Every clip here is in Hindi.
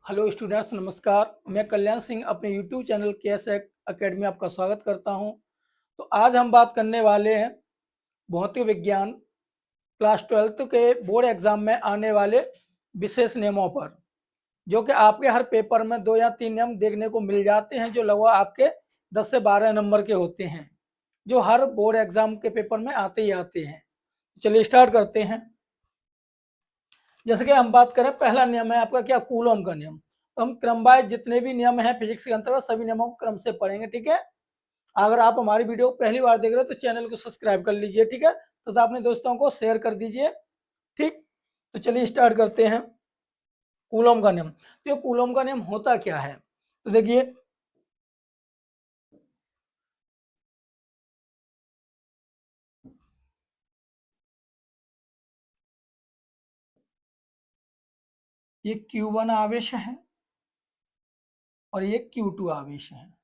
हेलो स्टूडेंट्स, नमस्कार। मैं कल्याण सिंह अपने यूट्यूब चैनल केएस एकेडमी आपका स्वागत करता हूं। तो आज हम बात करने वाले हैं भौतिक विज्ञान क्लास 12th के बोर्ड एग्जाम में आने वाले विशेष नियमों पर, जो कि आपके हर पेपर में 2 या 3 नियम देखने को मिल जाते हैं, जो लगभग आपके 10 से 12 नंबर के होते हैं, जो हर बोर्ड एग्जाम के पेपर में आते ही आते हैं। चलिए स्टार्ट करते हैं। जैसे कि हम बात करें, पहला नियम है आपका क्या, कूलॉम का नियम। तो हम क्रमवाइज जितने भी नियम हैं फिजिक्स के अंतर्गत सभी नियमों को क्रम से पढ़ेंगे, ठीक है। अगर आप हमारी वीडियो पहली बार देख रहे हो तो चैनल को सब्सक्राइब कर लीजिए, ठीक है, तथा अपने दोस्तों को शेयर कर दीजिए, ठीक। तो चलिए स्टार्ट करते हैं। कूलॉम का नियम, तो ये कूलॉम का नियम होता क्या है, तो देखिए ये Q1 आवेश है और ये Q2 आवेश है।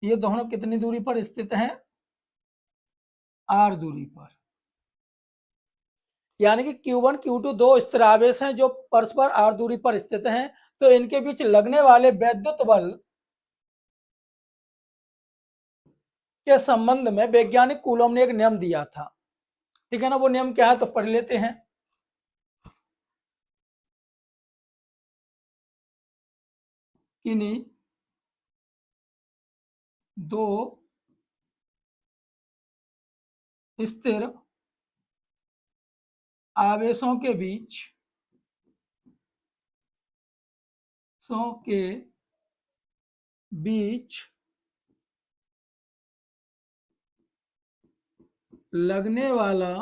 ये दोनों कितनी दूरी पर स्थित हैं, r दूरी पर। यानी कि Q1 Q2 दो स्थिर आवेश हैं जो परस्पर r दूरी पर स्थित हैं। तो इनके बीच लगने वाले वैद्युत बल के संबंध में वैज्ञानिक कूलॉम ने एक नियम दिया था, ठीक है ना। वो नियम क्या है तो पढ़ लेते हैं। किन्हीं दो स्थिर आवेशों के बीच लगने वाला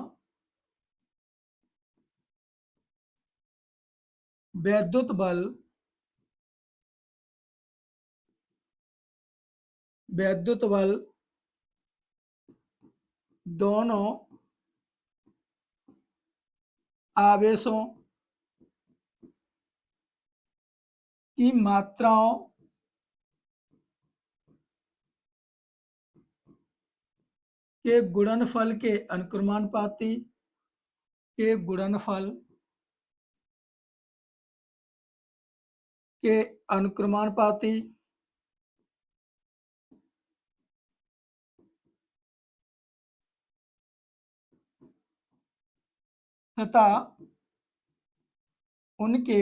वैद्युत बल दोनों आवेशों की मात्राओं के गुणनफल के अनुक्रमानुपाती के अनुक्रमानुपाती तथा उनकी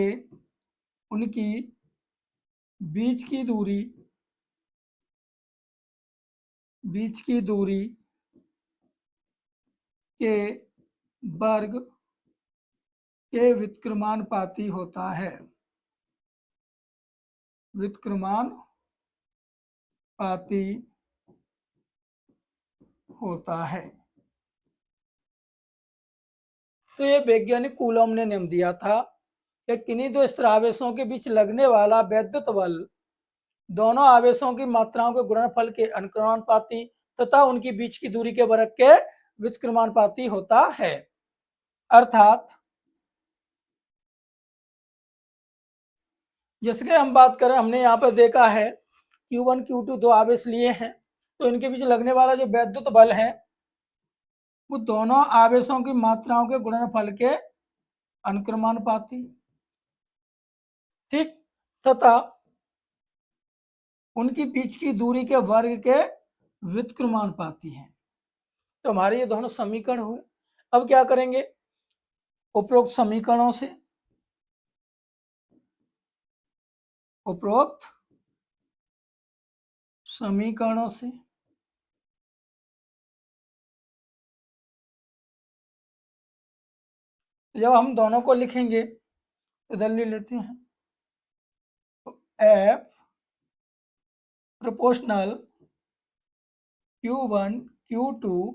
बीच की दूरी के वर्ग के व्युत्क्रमानुपाती होता है। व्युत्क्रमानुपाती होता है। तो ये वैज्ञानिक कूलॉम ने नियम दिया था कि किन्हीं दो स्थिर आवेशों के बीच लगने वाला वैद्युत बल दोनों आवेशों की मात्राओं के गुणनफल के अनुक्रमानुपाती तथा उनकी बीच की दूरी के वर्ग के व्युत्क्रमानुपाती होता है। अर्थात जैसे कि हम बात करें, हमने यहाँ पर देखा है Q1 Q2 दो आवेश लिए हैं, तो इनके बीच लगने वाला जो वैद्युत बल है वो दोनों आवेशों की मात्राओं के गुणनफल के अनुक्रमानुपाती, ठीक, तथा उनकी बीच की दूरी के वर्ग के व्युत्क्रमानुपाती हैं। तो हमारे ये दोनों समीकरण हुए। अब क्या करेंगे, उपरोक्त समीकरणों से जब हम दोनों को लिखेंगे तो इधर ले लेते हैं, तो F proportional Q1 Q2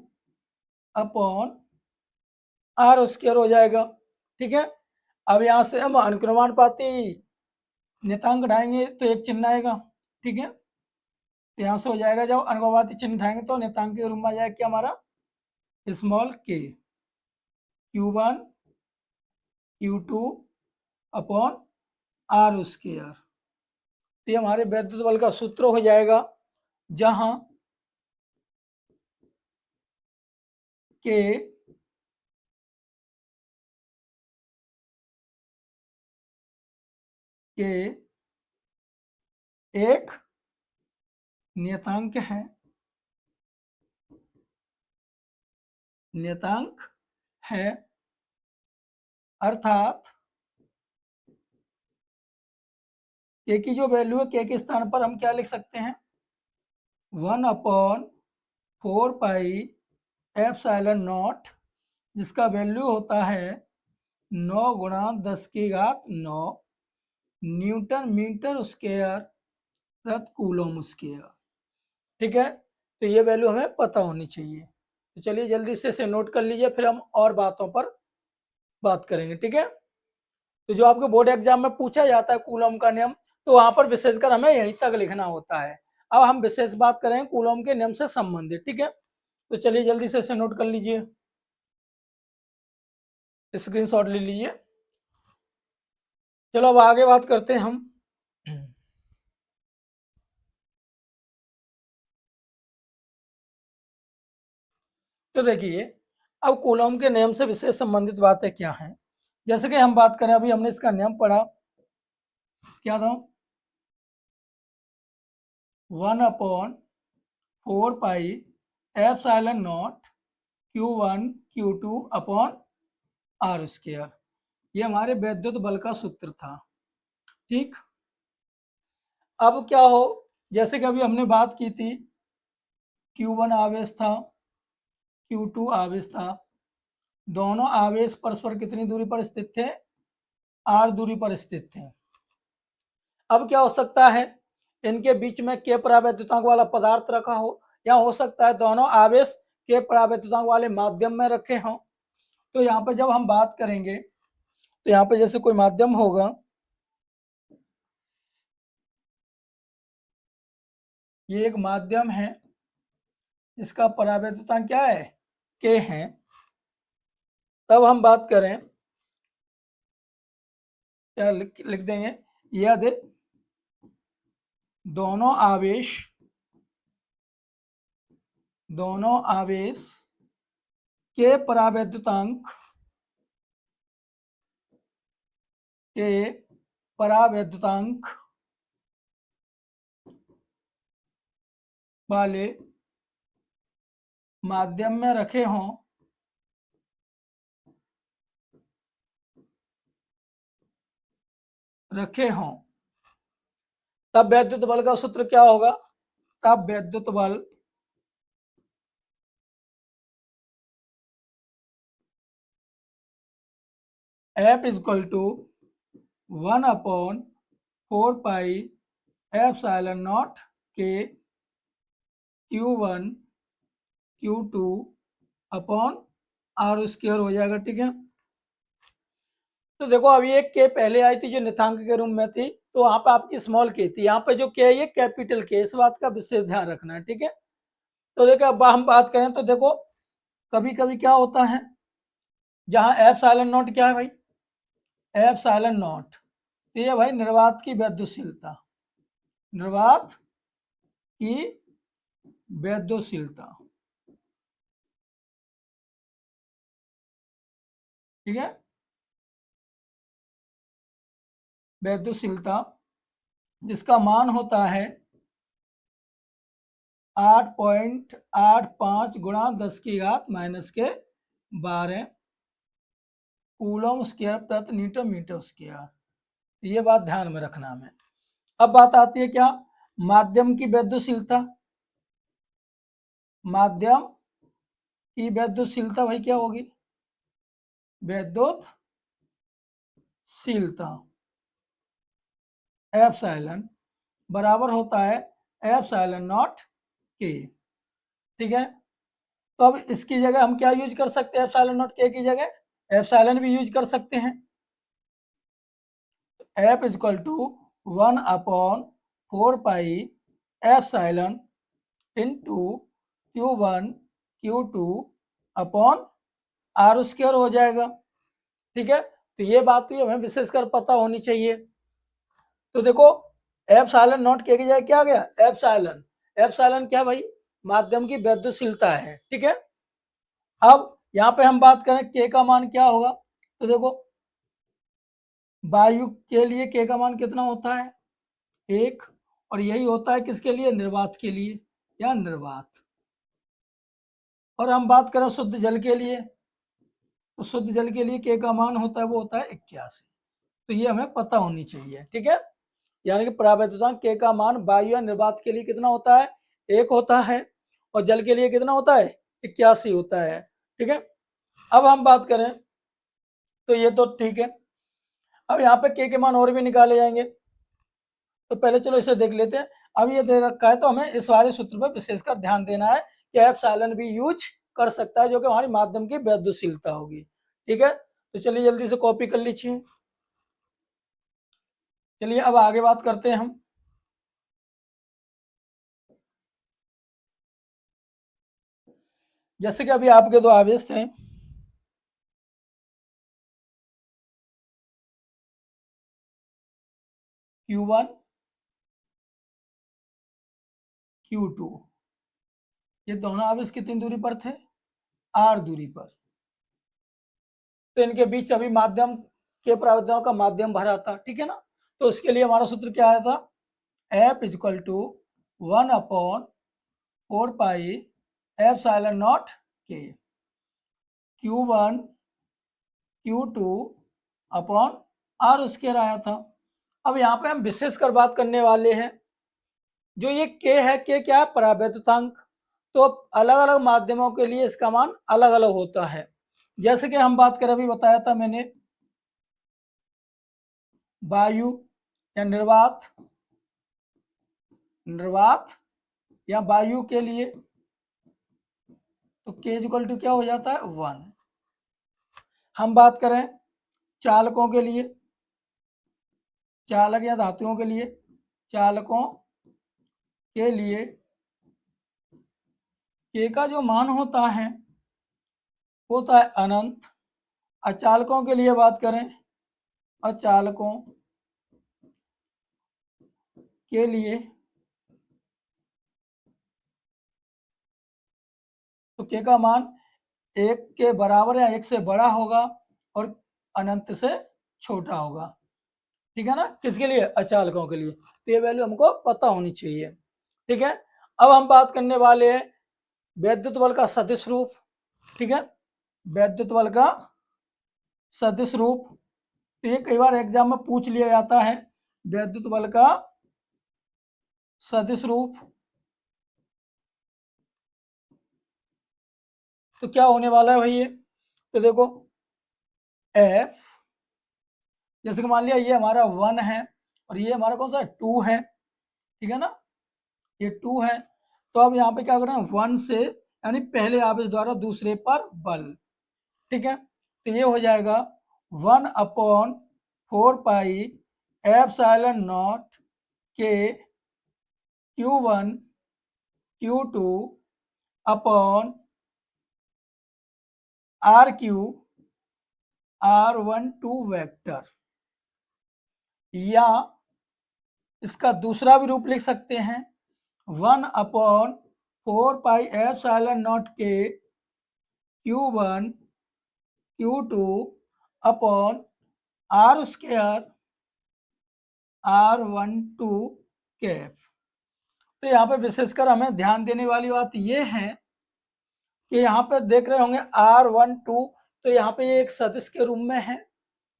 upon R square हो जाएगा, ठीक है। अब यहाँ से हम अनुक्रमानुपाती नियतांक हटाएंगे तो एक चिन्ह आएगा, ठीक है। तो यहाँ से हो जाएगा, जब अनुक्रमानुपाती चिन्ह उठाएंगे तो नियतांक के रूप में आ जाएगा क्या हमारा, small k Q1 Q2 upon R square. तो ये हमारे वैद्युत बल का सूत्र हो जाएगा, जहां k के एक नियतांक है, नियतांक है, अर्थात के की जो वैल्यू है के के स्थान पर हम क्या लिख सकते हैं 1/4 एप्सिलॉन नॉट, जिसका वैल्यू होता है 9 गुणा 10⁻9 न्यूटन मीटर स्क्वायर प्रति कूलम स्क्वायर। ठीक है, तो ये वैल्यू हमें पता होनी चाहिए। तो चलिए जल्दी से इसे नोट कर लीजिए, फिर हम और बातों पर बात करेंगे। ठीक है, तो जो आपके बोर्ड एग्जाम में पूछा जाता है कूलम का नियम, तो वहां पर विशेषकर हमें यहीं तक लिखना होता है। अब हम विशेष बात करें कूलम के नियम से संबंधित। ठीक है, तो चलिए जल्दी से इसे नोट कर लीजिए, स्क्रीनशॉट ले लीजिए। चलो अब आगे बात करते हैं हम। तो देखिए अब कूलम के नियम से विशेष संबंधित बातें क्या हैं। जैसे कि हम बात करें, अभी हमने इसका नियम पढ़ा, क्या था 1/4 Q1 Q2 upon r square, ये हमारे वैद्युत बल का सूत्र था। ठीक, अब क्या हो, जैसे कि अभी हमने बात की थी Q1 आवेश था, Q2 आवेश था, दोनों आवेश परस्पर कितनी दूरी पर स्थित थे, r दूरी पर स्थित थे। अब क्या हो सकता है, इनके बीच में के परावैद्युतांक वाला पदार्थ रखा हो, या हो सकता है दोनों आवेश के परावैद्युतांक वाले माध्यम में रखे हों। तो यहाँ पे जब हम बात करेंगे, तो यहाँ पे जैसे कोई माध्यम होगा, ये एक माध्यम है, इसका परावैद्युतांक क्या है, के है। तब हम बात करें, क्या लिख देंगे, यदि दोनों आवेश के परावैद्युतांक वाले माध्यम में रखे हों, तब वैद्युत बल का सूत्र क्या होगा, तब वैद्युत बल F इक्वल टू 1/4 के Q1 Q2 upon r square हो जाएगा। ठीक है, तो देखो अभी एक के पहले आई थी जो नियतांक के रूप में थी, तो वहां पे आपकी स्मॉल के थी, यहाँ पे जो के है ये कैपिटल के, इस बात का विशेष ध्यान रखना है। ठीक है, तो देखो अब हम बात करें तो देखो कभी कभी क्या होता है, जहां एप्सिलॉन नॉट क्या है भाई, एप्सिलॉन नॉट, तो ये भाई निर्वात की वैद्युशीलता, निर्वात की वैद्युशीलता। ठीक है, वैद्युशीलता जिसका मान होता है 8.85 गुणा 10⁻⁻12 कूलम स्क्वायर प्रति न्यूटन स्क्वायर। ये बात ध्यान में रखना हमें। अब बात आती है क्या, माध्यम की वैद्युशीलता। माध्यम की वैद्युशीलता भाई क्या होगी, वैद्युतशीलता एप्सिलॉन बराबर होता है एप्सिलॉन नॉट के। ठीक है, तो अब इसकी जगह हम क्या यूज कर सकते हैं, एप्सिलॉन नॉट के की जगह एप्सिलॉन भी यूज कर सकते हैं। F equal to 1/4 epsilon into Q1 Q2 upon r square हो जाएगा। ठीक है, तो ये बात भी हमें विशेषकर पता होनी चाहिए। तो देखो एप्सिलॉन नॉट के की जगह क्या आ गया, एप्सिलॉन, एप्सिलॉन क्या भाई, माध्यम की वैद्युशीलता है। ठीक है, अब यहाँ पे हम बात करें के का मान क्या होगा, तो देखो वायु के लिए के का मान कितना होता है? 1। और यही होता है किसके लिए? निर्वात के लिए या निर्वात। और हम बात करें शुद्ध जल के लिए, तो शुद्ध जल के लिए के का मान होता है वो होता है 81। तो ये हमें पता होनी चाहिए, ठीक है। यानी कि परावैद्युतांक के का मान वायु या निर्वात के लिए कितना होता है? 1 होता है, और जल के लिए कितना होता है? 81 होता है, ठीक है। अब हम बात करें तो ये तो ठीक है। अब यहाँ पे के मान और भी निकाले जाएंगे, तो पहले चलो इसे देख लेते हैं। अब ये दे रखा है तो हमें इस वाले सूत्र पर विशेषकर ध्यान देना है कि एप्सिलॉन भी यूज कर सकता है, जो कि हमारी माध्यम की वैद्युशीलता होगी, ठीक है। तो चलिए जल्दी से कॉपी कर लीजिए। चलिए अब आगे बात करते हैं हम। जैसे कि अभी आपके दो आवेश थे, Q1 Q2, ये दोनों आवेश कितनी दूरी पर थे? R दूरी पर। तो इनके बीच अभी माध्यम के प्रावधानों का माध्यम भरा था, ठीक है ना। तो उसके लिए हमारा सूत्र क्या आया था? F equal to 1/4 pi epsilon naught k, Q1 Q2 upon R square आया था। अब यहाँ पे हम विशेषकर बात करने वाले हैं, जो ये के है, के क्या है? परावैद्युतांक। तो अलग अलग माध्यमों के लिए इसका मान अलग अलग होता है। जैसे कि हम बात करें, अभी बताया था मैंने, वायु या निर्वात, निर्वात या वायु के लिए तो के इक्वल टू क्या हो जाता है? 1। हम बात करें चालकों के लिए, चालक या धातुओं के लिए, चालकों के लिए के का जो मान होता है होता है अनंत। अचालकों के लिए बात करें, अचालकों के लिए तो के का मान 1 के बराबर या 1 से बड़ा होगा और अनंत से छोटा होगा, ठीक है ना। किसके लिए? अचालकों के लिए। तो ये वैल्यू हमको पता होनी चाहिए, ठीक है। अब हम बात करने वाले हैं वैद्युत बल का सदिश रूप, ठीक है। वैद्युत बल का सदिश रूप, तो ये कई बार एग्जाम में पूछ लिया जाता है। वैद्युत बल का सदिश रूप तो क्या होने वाला है भाई? ये तो देखो, F, जैसे कि मान लिया ये हमारा 1 है और ये हमारा कौन सा? 2 है, ठीक है ना। ये 2 है, तो अब यहाँ पे क्या करना है? 1 से, यानी पहले आवेश द्वारा दूसरे पर बल, ठीक है। तो ये हो जाएगा 1/4 pi epsilon naught k Q1 Q2 upon RQ R12 vector, या इसका दूसरा भी रूप लिख सकते हैं 1/4 pi epsilon naught k Q1 Q2 upon R square R12 Kaif. तो यहाँ पे विशेषकर हमें ध्यान देने वाली बात ये है कि यहाँ पे देख रहे होंगे R12, तो यहाँ पे ये एक सदिश के रूप में है,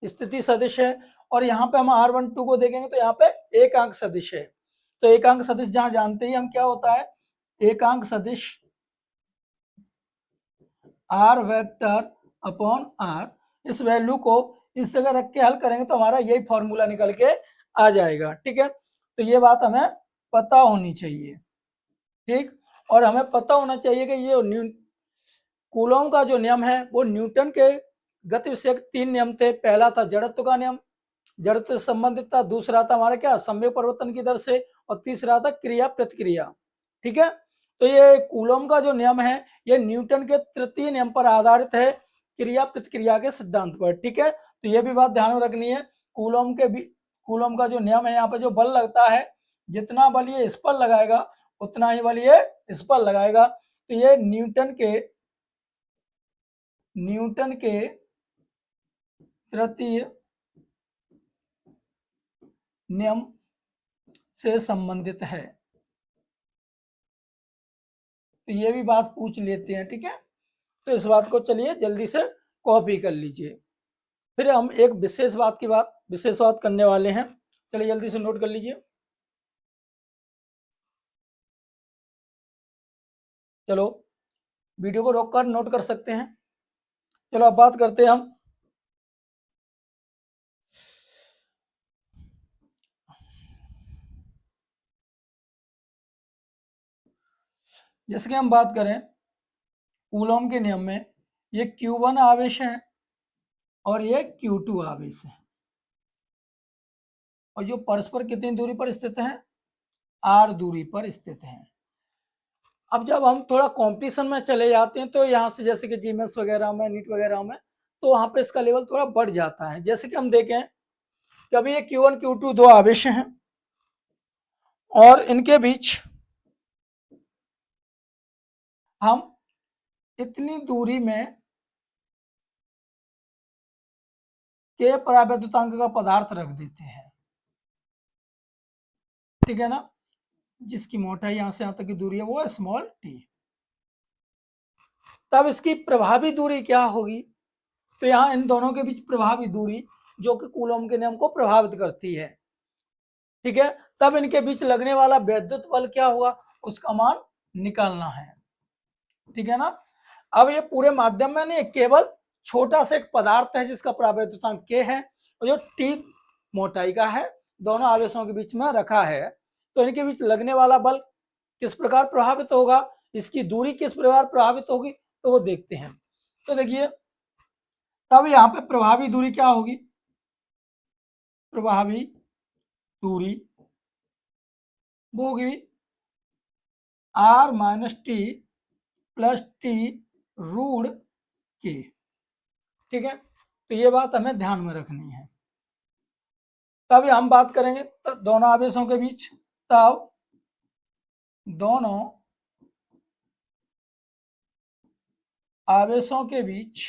स्थिति सदिश है। और यहाँ पे हम R12 को देखेंगे तो यहाँ पे एकांक सदिश है। तो एकांक सदिश जहाँ जानते ही हम क्या होता है? एकांक सदिश R वेक्टर अपॉन R, इस वैल्यू को इस जगह रख के हल करेंगे तो हमारा यही फॉर्मूला निकल के आ जाएगा, ठीक है। तो ये बात हमें पता होनी चाहिए, ठीक। और हमें पता होना चाहिए कि ये कूलॉम का जो नियम है वो न्यूटन के गति विषयक 3 नियम थे। पहला था जड़त्व का नियम, जड़त्व से संबंधित था। दूसरा था हमारा क्या? संवेग परिवर्तन की दर से। और तीसरा था क्रिया प्रतिक्रिया, ठीक है। तो ये कूलॉम का जो नियम है ये न्यूटन के तृतीय नियम पर आधारित है, क्रिया प्रतिक्रिया के सिद्धांत पर, ठीक है। तो ये भी बात ध्यान में रखनी है। कूलॉम का जो नियम है, यहाँ पे जो बल लगता है, जितना बल ये इस पर लगाएगा उतना ही बल ये इस पर लगाएगा। तो ये न्यूटन के तृतीय नियम से संबंधित है। तो ये भी बात पूछ लेते हैं, ठीक है। तो इस बात को चलिए जल्दी से कॉपी कर लीजिए। फिर हम एक विशेष बात करने वाले हैं, चलिए जल्दी से नोट कर लीजिए। चलो वीडियो को रोककर नोट कर सकते हैं। चलो अब बात करते हैं हम जैसे कि हम बात करें कूलॉम के नियम में, ये Q1 आवेश है और ये Q2 आवेश है, और जो परस्पर कितनी दूरी पर स्थित है, R दूरी पर स्थित है। अब जब हम थोड़ा कंपटीशन में चले जाते हैं तो यहाँ से जैसे कि जीमेंस वगैरह में, नीट वगैरह में, तो वहाँ पे इसका लेवल थोड़ा बढ़ जाता है। जैसे कि हम देखें कि अभी ये Q1 Q2 दो आवेश हैं और इनके बीच हम इतनी दूरी में के परावैद्युतांक का पदार्थ रख देते हैं, ठीक है ना, जिसकी मोटाई यहां से यहां तक की दूरी है वो है स्मॉल टी। तब इसकी प्रभावी दूरी क्या होगी, तो यहाँ इन दोनों के बीच प्रभावी दूरी जो कि कूलॉम के नियम को प्रभावित करती है, ठीक है। तब इनके बीच लगने वाला विद्युत बल क्या होगा, उसका मान निकालना है, ठीक है ना। अब ये पूरे माध्यम में नहीं, केवल छोटा सा एक पदार्थ है जिसका परावैद्युतांक के है और जो टी मोटाई का है, दोनों आवेशों के बीच में रखा है। तो इनके बीच लगने वाला बल किस प्रकार प्रभावित होगा, इसकी दूरी किस प्रकार प्रभावित होगी, तो वो देखते हैं। तो देखिए तब यहाँ पे प्रभावी दूरी क्या होगी, प्रभावी दूरी वो होगी R minus t plus t root के, ठीक है। तो ये बात हमें ध्यान में रखनी है। तब हम बात करेंगे दोनों आवेशों के बीच, तब दोनों आवेशों के बीच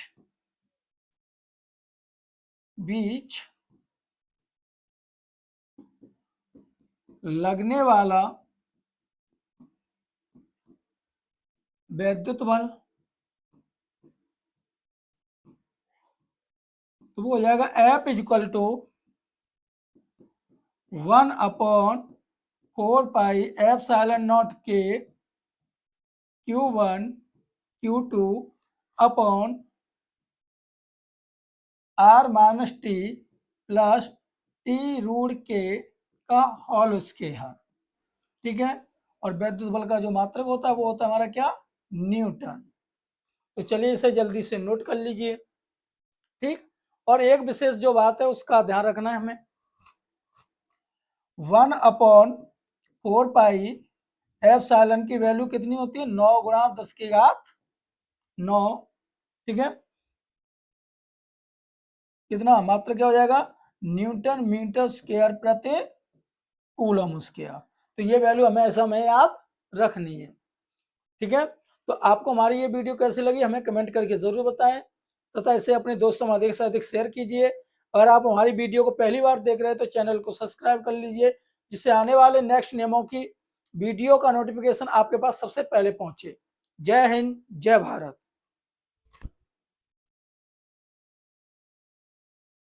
लगने वाला वैद्युत बल तो वो हो जाएगा F equal to 1/4 epsilon naught k Q1 Q2 upon R minus t plus t root के का होल स्क्वायर, ठीक है। और वैद्युत बल का जो मात्रक होता है वो होता है हमारा क्या, न्यूटन। तो चलिए इसे जल्दी से नोट कर लीजिए, ठीक। और एक विशेष जो बात है उसका ध्यान रखना है हमें, 1/4 एप्सिलॉन की वैल्यू कितनी होती है, 9 गुणा 10 की घात 9, ठीक है। कितना मात्र क्या हो जाएगा, न्यूटन मीटर स्क्वायर प्रति कूलम स्क्वायर। तो ये वैल्यू हमें ऐसा में याद रखनी है, ठीक है। तो आपको हमारी ये वीडियो कैसी लगी हमें कमेंट करके जरूर बताएं, तथा इसे अपने दोस्तों में अधिक से अधिक शेयर कीजिए। अगर आप हमारी वीडियो को पहली बार देख रहे हैं तो चैनल को सब्सक्राइब कर लीजिए, जिससे आने वाले नेक्स्ट नियमों की वीडियो का नोटिफिकेशन आपके पास सबसे पहले पहुंचे। जय हिंद, जय भारत।